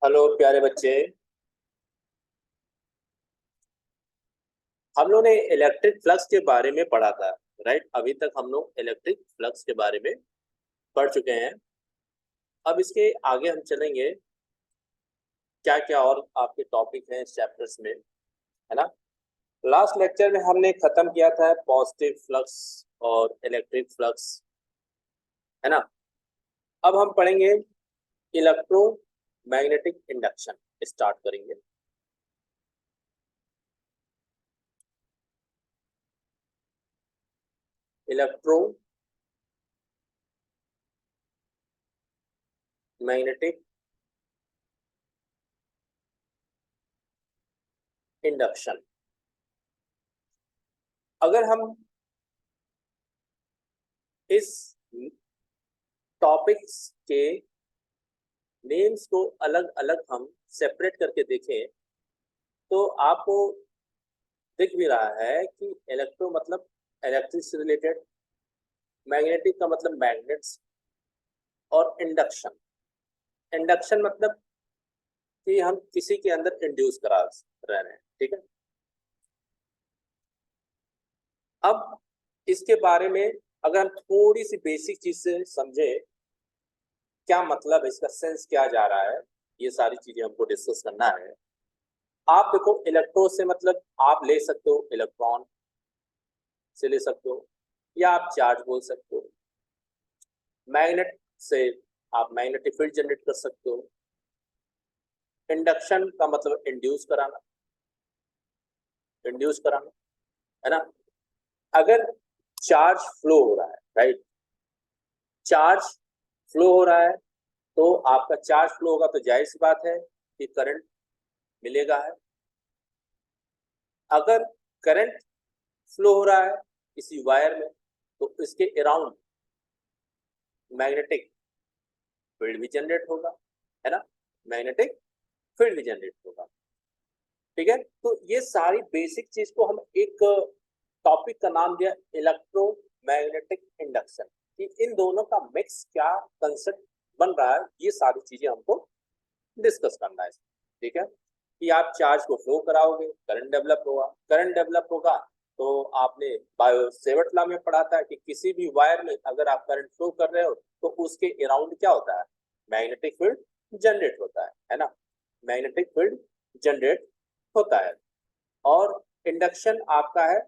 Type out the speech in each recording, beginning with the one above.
Hello प्यारे बच्चे। हम लोग ने इलेक्ट्रिक फ्लक्स के बारे में पढ़ा था। राइट, अभी तक हम लोग इलेक्ट्रिक फ्लक्स के बारे में पढ़ चुके हैं। अब इसके आगे हम चलेंगे, क्या क्या और आपके टॉपिक हैं इस चैप्टर्स में, है ना। लास्ट लेक्चर में हमने खत्म किया था पॉजिटिव फ्लक्स और इलेक्ट्रिक फ्लक्स, है ना। अब हम पढ़ेंगे इलेक्ट्रोमैग्नेटिक इंडक्शन, स्टार्ट करेंगे। Electromagnetic induction. अगर हम इस टॉपिक्स के नेम्स को अलग अलग हम सेपरेट करके देखें तो आपको दिख भी रहा है कि इलेक्ट्रो मतलब इलेक्ट्रिक से रिलेटेड, मैग्नेटिक का मतलब मैग्नेट्स, और इंडक्शन, इंडक्शन मतलब कि हम किसी के अंदर इंड्यूस करा रहे हैं। ठीक है, अब इसके बारे में अगर हम थोड़ी सी बेसिक चीज से समझे, क्या मतलब है, इसका सेंस क्या जा रहा है, ये सारी चीजें हमको डिस्कस करना है। आप देखो, इलेक्ट्रो से मतलब आप ले सकते हो, इलेक्ट्रॉन से ले सकते हो, या आप चार्ज बोल सकते हो। मैग्नेट से आप मैग्नेटिक फील्ड जनरेट कर सकते हो। इंडक्शन का मतलब इंड्यूस कराना, इंड्यूस कराना, है ना। अगर चार्ज फ्लो हो रहा है, राइट, चार्ज फ्लो हो रहा है, तो आपका चार्ज फ्लो होगा तो जाहिर सी बात है कि करंट मिलेगा है। अगर करंट फ्लो हो रहा है किसी वायर में, तो इसके अराउंड मैग्नेटिक फील्ड भी जनरेट होगा, है ना, मैग्नेटिक फील्ड भी जनरेट होगा। ठीक है, तो ये सारी बेसिक चीज को हम एक टॉपिक का नाम दिया इलेक्ट्रोमैग्नेटिक इंडक्शन, कि इन दोनों का मिक्स क्या कंसेप्ट बन रहा है, ये सारी चीजें हमको डिस्कस करना है। ठीक है, कि आप चार्ज को फ्लो कराओगे, करंट डेवलप होगा, करंट डेवलप होगा तो आपने बायो सेवर्ट लॉ में पढ़ा था कि किसी भी वायर में अगर आप करंट फ्लो कर रहे हो तो उसके अराउंड क्या होता है, मैग्नेटिक फील्ड जनरेट होता है ना, मैग्नेटिक फील्ड जनरेट होता है। और इंडक्शन आपका है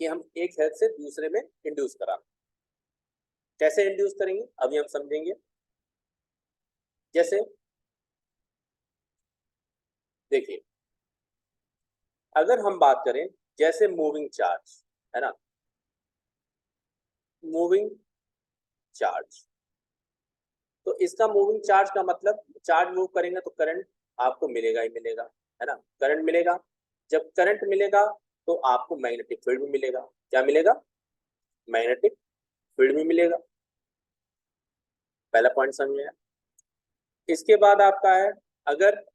कि हम एक हेड से दूसरे में इंड्यूस कराना। कैसे इंड्यूस करेंगे अभी हम समझेंगे। जैसे देखिए, अगर हम बात करें जैसे मूविंग चार्ज, है ना, मूविंग चार्ज, तो इसका मूविंग चार्ज का मतलब चार्ज मूव करेंगे तो करंट आपको मिलेगा ही मिलेगा, है ना, करंट मिलेगा। जब करंट मिलेगा तो आपको मैग्नेटिक फील्ड भी मिलेगा। क्या मिलेगा, मैग्नेटिक फील्ड भी मिलेगा। पहला पॉइंट समझ में आया। इसके बाद आपका है, अगर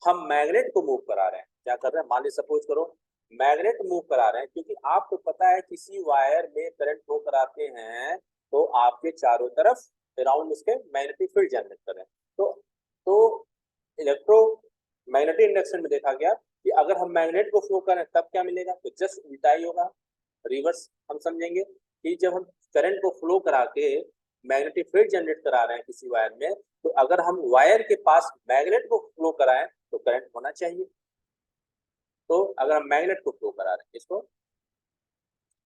हम मैग्नेट को मूव करा रहे हैं, क्या कर रहे हैं, मान लीजिए सपोज करो मैग्नेट मूव करा रहे हैं, क्योंकि आपको पता है किसी वायर में करंट फ्लो कराते हैं तो आपके चारों तरफ अराउंड उसके मैग्नेटिक फील्ड जनरेट कर रहे हैं। तो इलेक्ट्रो मैग्नेटिक इंडक्शन में देखा गया कि अगर हम मैग्नेट को फ्लो करें तब क्या मिलेगा, तो जस्ट उल्टा ही होगा, रिवर्स हम समझेंगे कि जब हम करंट को फ्लो करा के मैग्नेटिक फील्ड जनरेट करा रहे हैं किसी वायर में, तो अगर हम वायर के पास मैग्नेट को फ्लो कराएं तो करंट होना चाहिए। तो अगर हम मैग्नेट को फ्लो करा रहे हैं, इसको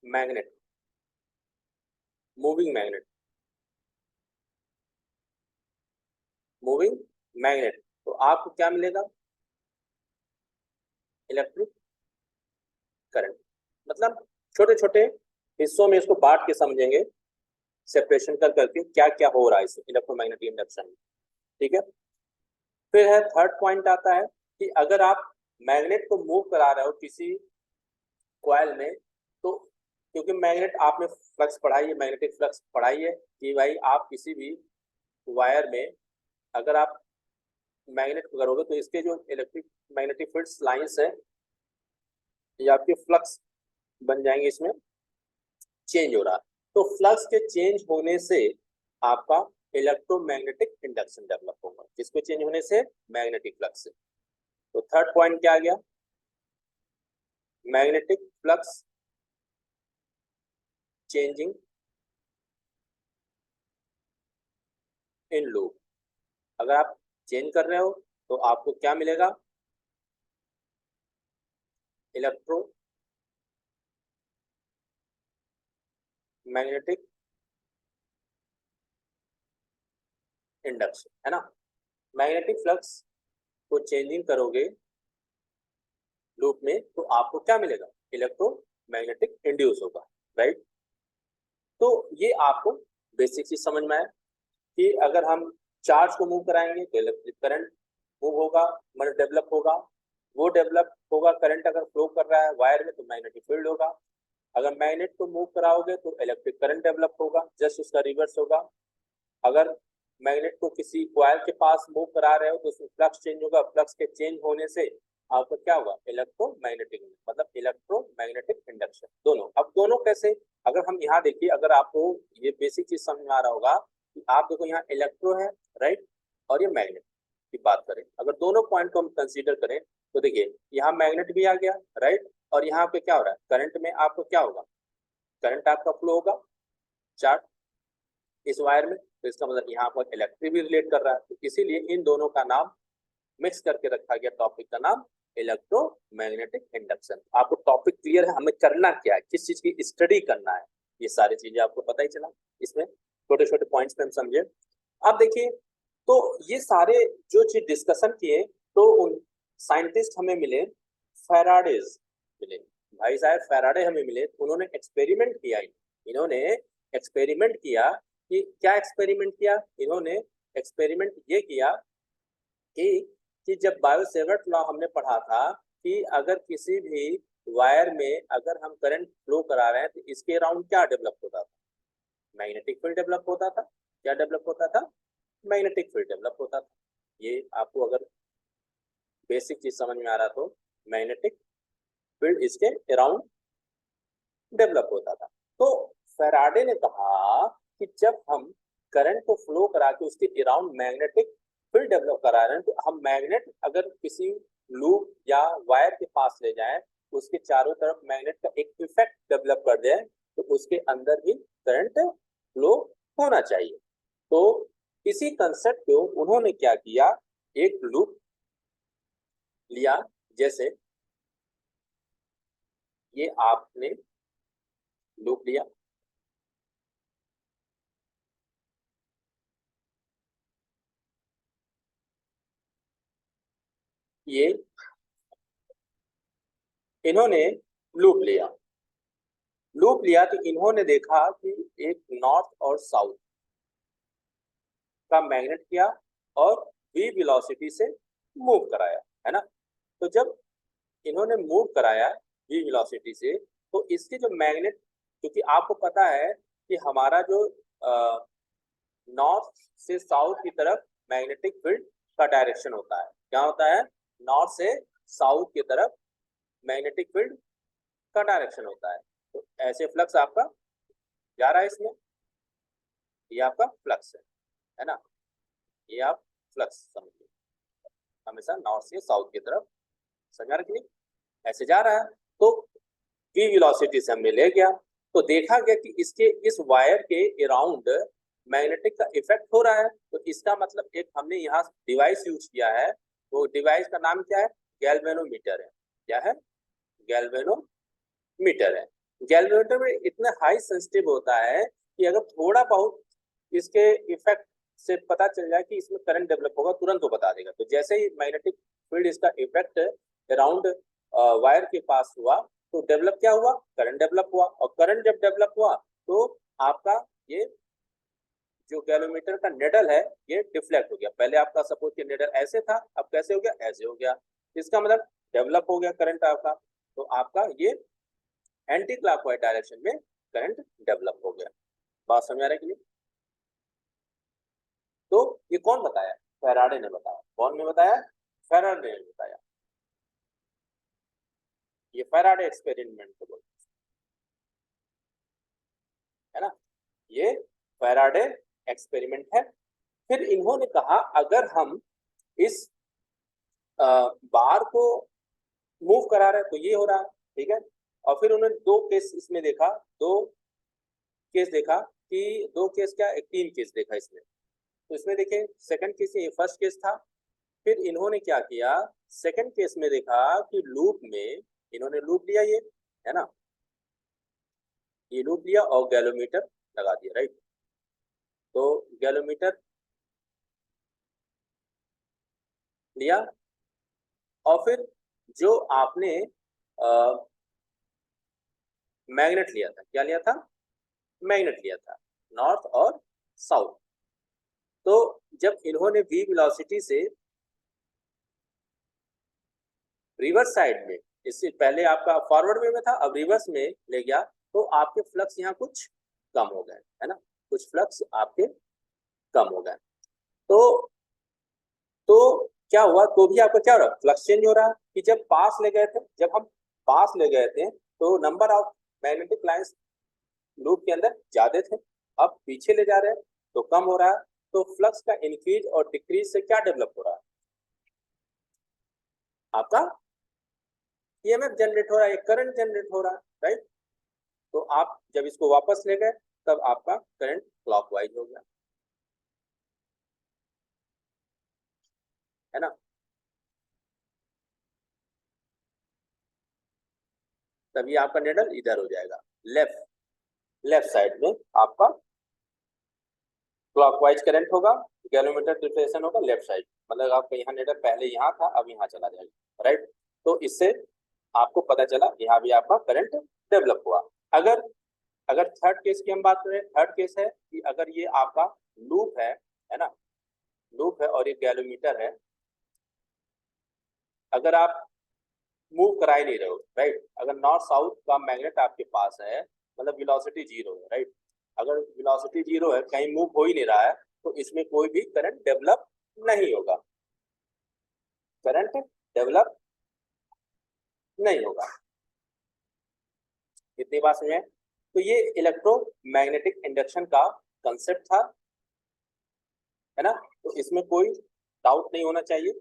magnet, moving magnet, moving magnet, तो आपको क्या मिलेगा, इलेक्ट्रिक करंट। मतलब छोटे छोटे हिस्सों में इसको बांट के समझेंगे, सेपरेशन कर करके क्या क्या हो रहा है इस इलेक्ट्रोमैग्नेटिक इंडक्शन में। ठीक है, फिर है थर्ड पॉइंट आता है कि अगर आप मैग्नेट को मूव करा रहे हो किसी कॉइल में, तो क्योंकि मैग्नेट आपने फ्लक्स पढ़ाई है, मैग्नेटिक फ्लक्स पढ़ाई है कि भाई आप किसी भी वायर में अगर आप मैग्नेट करोगे तो इसके जो इलेक्ट्रिक मैग्नेटिक फील्ड लाइंस है या आपके फ्लक्स बन जाएंगे, इसमें चेंज हो रहा है। तो फ्लक्स के चेंज होने से आपका इलेक्ट्रोमैग्नेटिक इंडक्शन डेवलप होगा, किसको चेंज होने से, मैग्नेटिक फ्लक्स से। तो थर्ड पॉइंट क्या आ गया, magnetic flux changing in loop. अगर आप चेंज कर रहे हो तो आपको क्या मिलेगा, इलेक्ट्रो मैग्नेटिक इंडक्शन, है ना। मैग्नेटिक फ्लक्स को चेंजिंग करोगे लूप में तो आपको क्या मिलेगा, इलेक्ट्रोमैग्नेटिक इंड्यूस होगा, राइट। तो ये आपको बेसिक चीज समझ में आया कि अगर हम चार्ज को मूव कराएंगे तो इलेक्ट्रिक करंट मूव होगा, मतलब डेवलप होगा। वो डेवलप होगा, करंट अगर फ्लो कर रहा है वायर में तो मैग्नेटिक फील्ड होगा। अगर मैग्नेट को मूव कराओगे तो इलेक्ट्रिक करंट डेवलप होगा, जस्ट उसका रिवर्स होगा। अगर मैग्नेट को किसी कॉइल के पास मूव करा रहे हो तो उसमें फ्लक्स चेंज होगा, फ्लक्स के चेंज होने से आपको क्या होगा, इलेक्ट्रोमैग्नेटिक, मतलब इलेक्ट्रोमैग्नेटिक इंडक्शन। दोनों, अब दोनों कैसे, अगर हम यहाँ देखिए, अगर आपको ये बेसिक चीज समझ में आ रहा होगा कि आप देखो यहाँ इलेक्ट्रो है, राइट, और ये मैग्नेट की बात करें, अगर दोनों पॉइंट को हम कंसीडर करें तो देखिए यहाँ मैग्नेट भी आ गया, राइट, और यहाँ पे क्या हो रहा है, करंट में आपको क्या होगा, करंट आपका फ्लो होगा चार्ज इस वायर में, तो इसका मतलब यहाँ पर इलेक्ट्रिक भी रिलेट कर रहा है, तो इसीलिए इन दोनों का नाम मिक्स करके रखा गया, टॉपिक का नाम इलेक्ट्रोमैग्नेटिक इंडक्शन। आपको टॉपिक क्लियर है, हमें करना क्या है, किस चीज की स्टडी करना है, ये सारी चीजें आपको पता ही चला, इसमें छोटे छोटे पॉइंट्स पे हम समझे। अब देखिए, तो ये सारे जो चीज डिस्कशन किए, तो उन साइंटिस्ट हमें मिले, फेराडेज मिले, भाई साहब फेराडे हमें मिले, उन्होंने एक्सपेरिमेंट किया, इन्होंने एक्सपेरिमेंट किया कि क्या एक्सपेरिमेंट किया, इन्होंने एक्सपेरिमेंट ये किया कि जब बायोसेवर्ट लॉ हमने पढ़ा था कि अगर किसी भी वायर में अगर हम करंट फ्लो करा रहे हैं तो इसके अराउंड क्या डेवलप होता था, मैग्नेटिक फील्ड डेवलप होता था। क्या डेवलप होता था, मैग्नेटिक फील्ड डेवलप होता था। ये आपको अगर बेसिक चीज समझ में आ रहा तो मैग्नेटिक फील्ड इसके अराउंड डेवलप होता था। तो फैराडे ने कहा कि जब हम करंट को फ्लो करा के उसके अराउंड मैग्नेटिक फील्ड डेवलप करा रहे हैं तो हम मैग्नेट अगर किसी लूप या वायर के पास ले जाएं तो उसके चारों तरफ मैग्नेट का एक इफेक्ट डेवलप कर दे तो उसके अंदर भी करंट फ्लो होना चाहिए। तो इसी कंसेप्ट को उन्होंने क्या किया, एक लूप लिया, जैसे ये आपने लूप लिया, ये इन्होंने लूप लिया, लूप लिया तो इन्होंने देखा कि एक नॉर्थ और साउथ का मैग्नेट किया और v वेलोसिटी से मूव कराया, है ना। तो जब इन्होंने मूव कराया v वेलोसिटी से तो इसके जो मैग्नेट, क्योंकि आपको पता है कि हमारा जो नॉर्थ से साउथ की तरफ मैग्नेटिक फील्ड का डायरेक्शन होता है, क्या होता है, नॉर्थ से साउथ की तरफ मैग्नेटिक फील्ड का डायरेक्शन होता है। तो ऐसे फ्लक्स आपका जा रहा है इसमें, ये आपका फ्लक्स है ना, ये आप फ्लक्स समझिए, हमेशा नॉर्थ से साउथ की तरफ, समझा रखिए, ऐसे जा रहा है। तो v वेलोसिटी से हमने ले गया तो देखा गया कि इसके इस वायर के अराउंड मैग्नेटिक का इफेक्ट हो रहा है। तो इसका मतलब एक हमने यहाँ डिवाइस यूज किया है, वो डिवाइस का नाम क्या है, गैल्वेनोमीटर है। क्या है, गैल्वेनोमीटर है। गैल्वेनोमीटर में इतना हाई सेंसिटिव होता है कि अगर थोड़ा बहुत इसके इफेक्ट से पता चल जाए कि इसमें करंट डेवलप होगा तुरंत वो बता देगा। तो जैसे ही मैग्नेटिक फील्ड इसका इफेक्ट अराउंड वायर के पास हुआ तो डेवलप क्या हुआ, करंट डेवलप हुआ, और करंट जब डेवलप हुआ तो आपका ये जो गैलोमीटर का नेडल है ये डिफ्लेक्ट हो गया। पहले आपका सपोज के नेडल ऐसे था, अब कैसे हो गया, ऐसे हो गया, इसका मतलब डेवलप हो गया करंट आपका। तो आपका ये एंटी क्लॉकवाइज डायरेक्शन में करंट डेवलप हो गया। बात समझ आ रही है कि नहीं? तो ये कौन बताया, फैराडे ने बताया। कौन ने बताया, फैराडे ने बताया। ये फैराडे एक्सपेरिमेंट को बोलते है ना, ये फैराडे एक्सपेरिमेंट है। फिर इन्होंने कहा अगर हम इस बार को मूव करा रहे हैं तो ये हो रहा है, ठीक है। और फिर उन्होंने दो केस इसमें देखा, दो केस देखा कि दो केस क्या, एक तीन केस देखा इसमें। तो इसमें देखिए सेकंड केस, ये फर्स्ट केस था। फिर इन्होंने क्या किया, सेकंड केस में देखा कि लूप में इन्होंने लूप लिया, ये है ना, ये लूप लिया और गैलोमीटर लगा दिया, राइट। तो गैलोमीटर लिया और फिर जो आपने मैग्नेट लिया था, क्या लिया था, मैग्नेट लिया था, नॉर्थ और साउथ। तो जब इन्होंने v वेलोसिटी से रिवर्स साइड में, इससे पहले आपका फॉरवर्ड वे में था, अब रिवर्स में ले गया, तो आपके फ्लक्स यहाँ कुछ कम हो गए, है ना, कुछ फ्लक्स आपके कम हो गए। तो क्या हुआ, तो भी आपका क्या हो रहा है, फ्लक्स चेंज हो रहा है कि जब पास ले गए थे, जब हम पास ले गए थे तो number of magnetic lines loop के अंदर ज्यादा थे, अब पीछे ले जा रहे हैं तो कम हो रहा है। तो फ्लक्स का इंक्रीज और डिक्रीज से क्या डेवलप हो रहा है, आपका ईएमएफ जनरेट हो रहा है, करंट जनरेट हो रहा है, राइट। तो आप जब इसको वापस ले गए तब आपका करंट क्लॉकवाइज हो गया, है ना। तभी आपका निडल इधर हो जाएगा, लेफ्ट लेफ्ट साइड में आपका क्लॉकवाइज करंट होगा, गैलोमीटर डिफ्लेक्शन होगा लेफ्ट साइड, मतलब आपका यहाँ निडल पहले यहाँ था अब यहाँ चला जाएगा, राइट। तो इससे आपको पता चला यहाँ भी आपका करंट डेवलप हुआ। अगर अगर थर्ड केस की हम बात करें, थर्ड केस है कि अगर ये आपका लूप है ना, लूप है और ये गैलोमीटर है, अगर आप मूव करा ही नहीं रहे हो, राइट। अगर नॉर्थ साउथ का मैग्नेट आपके पास है, मतलब वेलोसिटी जीरो है, राइट। अगर वेलोसिटी जीरो है, कहीं मूव हो ही नहीं रहा है, तो इसमें कोई भी करंट डेवलप नहीं होगा, करंट डेवलप नहीं होगा। इतनी बात समझे। तो ये इलेक्ट्रोमैग्नेटिक इंडक्शन का कंसेप्ट था, है ना। तो इसमें कोई डाउट नहीं होना चाहिए।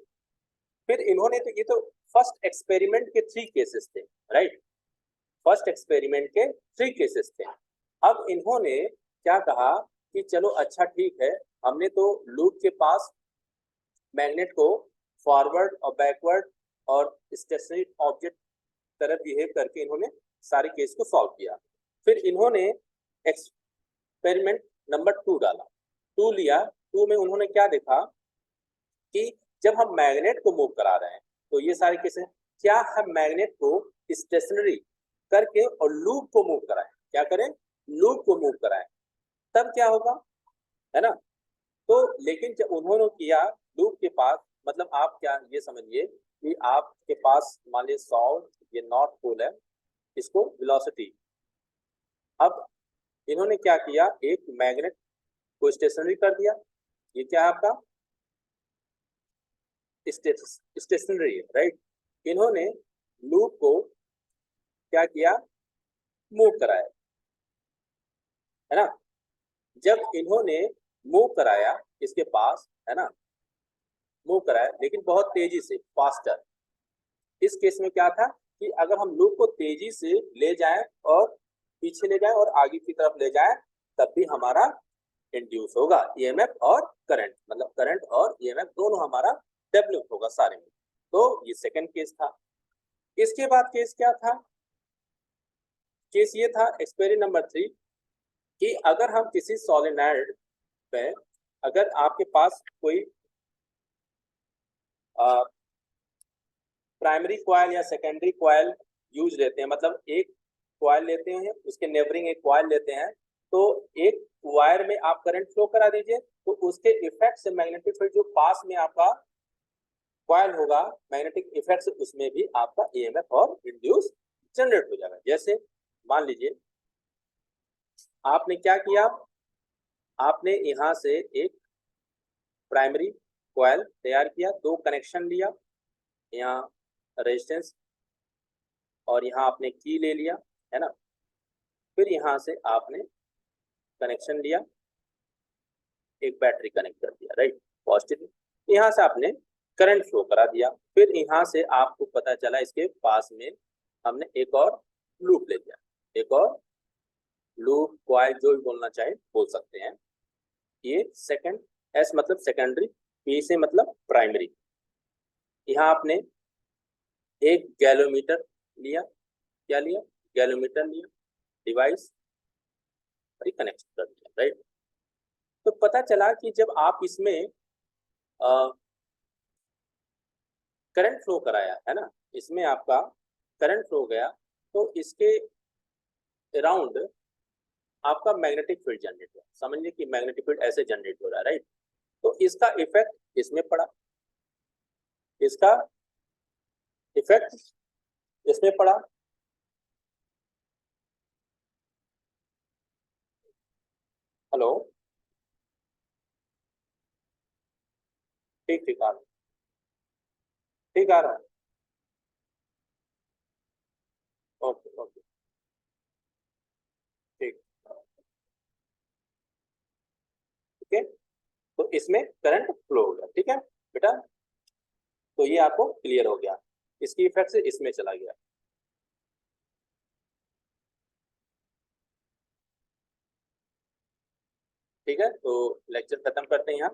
फिर इन्होंने, तो ये तो फर्स्ट एक्सपेरिमेंट के 3 केसेस थे, राइट। फर्स्ट एक्सपेरिमेंट के 3 केसेस थे। अब इन्होंने क्या कहा कि चलो अच्छा ठीक है, हमने तो लूप के पास मैग्नेट को फॉरवर्ड और बैकवर्ड और स्टेशनरी ऑब्जेक्ट तरह बिहेव करके इन्होंने सारे केस को सॉल्व किया। फिर इन्होंने एक्सपेरिमेंट नंबर 2 डाला, 2 लिया, 2 में उन्होंने क्या देखा कि जब हम मैग्नेट को मूव करा रहे हैं, तो ये सारे केस हैं, क्या हम मैग्नेट को स्टेशनरी करके और लूप को मूव कराएं, क्या करें, लूप को मूव कराएं, तब क्या होगा, है ना। तो लेकिन जब उन्होंने किया लूप के पास, मतलब आप क्या ये समझिए कि आपके पास मान लीजिए साउथ, ये नॉर्थ पोल है, इसको वेलोसिटी, अब इन्होंने क्या किया, एक मैग्नेट को स्टेशनरी कर दिया, ये क्या है आपका स्टेशनरी है, राइट। इन्होंने लूप को क्या किया, मूव कराया, है ना। जब इन्होंने मूव कराया इसके पास, है ना, मूव कराया लेकिन बहुत तेजी से, फास्टर। इस केस में क्या था कि अगर हम लूप को तेजी से ले जाएं और पीछे ले जाएं और आगे की तरफ ले जाएं, तब भी हमारा इंड्यूस होगा ईएमएफ और करंट, मतलब करंट और ईएमएफ दोनों हमारा डेवलप होगा सारे में। तो ये सेकंड केस था। इसके बाद केस क्या था, केस ये था एक्सपेरिमेंट नंबर 3 कि अगर हम किसी सोलेनॉइड पे, अगर आपके पास कोई प्राइमरी कॉइल या सेकेंडरी कॉइल यूज लेते हैं, मतलब एक कॉइल लेते हैं उसके नेबरिंग एक कॉइल लेते हैं, तो एक वायर में आप करंट फ्लो करा दीजिए, तो उसके इफेक्ट से मैग्नेटिक फील्ड जो पास में आपका कॉइल होगा, मैग्नेटिक इफेक्ट से उसमें भी आपका ईएमएफ और इंड्यूस जनरेट हो जाएगा। जैसे मान लीजिए आपने क्या किया, आपने यहाँ से एक प्राइमरी कॉइल तैयार किया, 2 कनेक्शन लिया, यहाँ रेजिस्टेंस और यहाँ आपने की ले लिया, है ना। फिर यहाँ से आपने कनेक्शन लिया एक बैटरी कनेक्ट कर दिया, राइट, पॉजिटिव। यहाँ से आपने करंट फ्लो करा दिया, फिर यहाँ से आपको पता चला इसके पास में हमने एक और लूप ले लिया, एक और लूप, क्वाइल, जो भी बोलना चाहे बोल सकते हैं। ये सेकंड, एस मतलब सेकेंडरी, पी से मतलब प्राइमरी। यहाँ आपने एक गैलोमीटर लिया, क्या लिया, गैलोमीटर लिया, डिवाइस कनेक्ट कर दिया, राइट। तो पता चला कि जब आप इसमें करंट फ्लो कराया है ना, इसमें आपका करंट फ्लो गया, तो इसके अराउंड आपका मैग्नेटिक फील्ड जनरेट हुआ। समझिए कि मैग्नेटिक फील्ड ऐसे जनरेट हो रहा है, राइट। तो इसका इफेक्ट इसमें पड़ा, इसका इफेक्ट इसमें पड़ा। हेलो, ठीक ठीक आ रहा है, ठीक आ रहा है, ओके ओके, ठीक, ठीक है। तो इसमें करंट फ्लो हो गया, ठीक है बेटा। तो ये आपको क्लियर हो गया, इसकी इफेक्ट से इसमें चला गया। ठीक है, तो लेक्चर खत्म करते हैं यहाँ।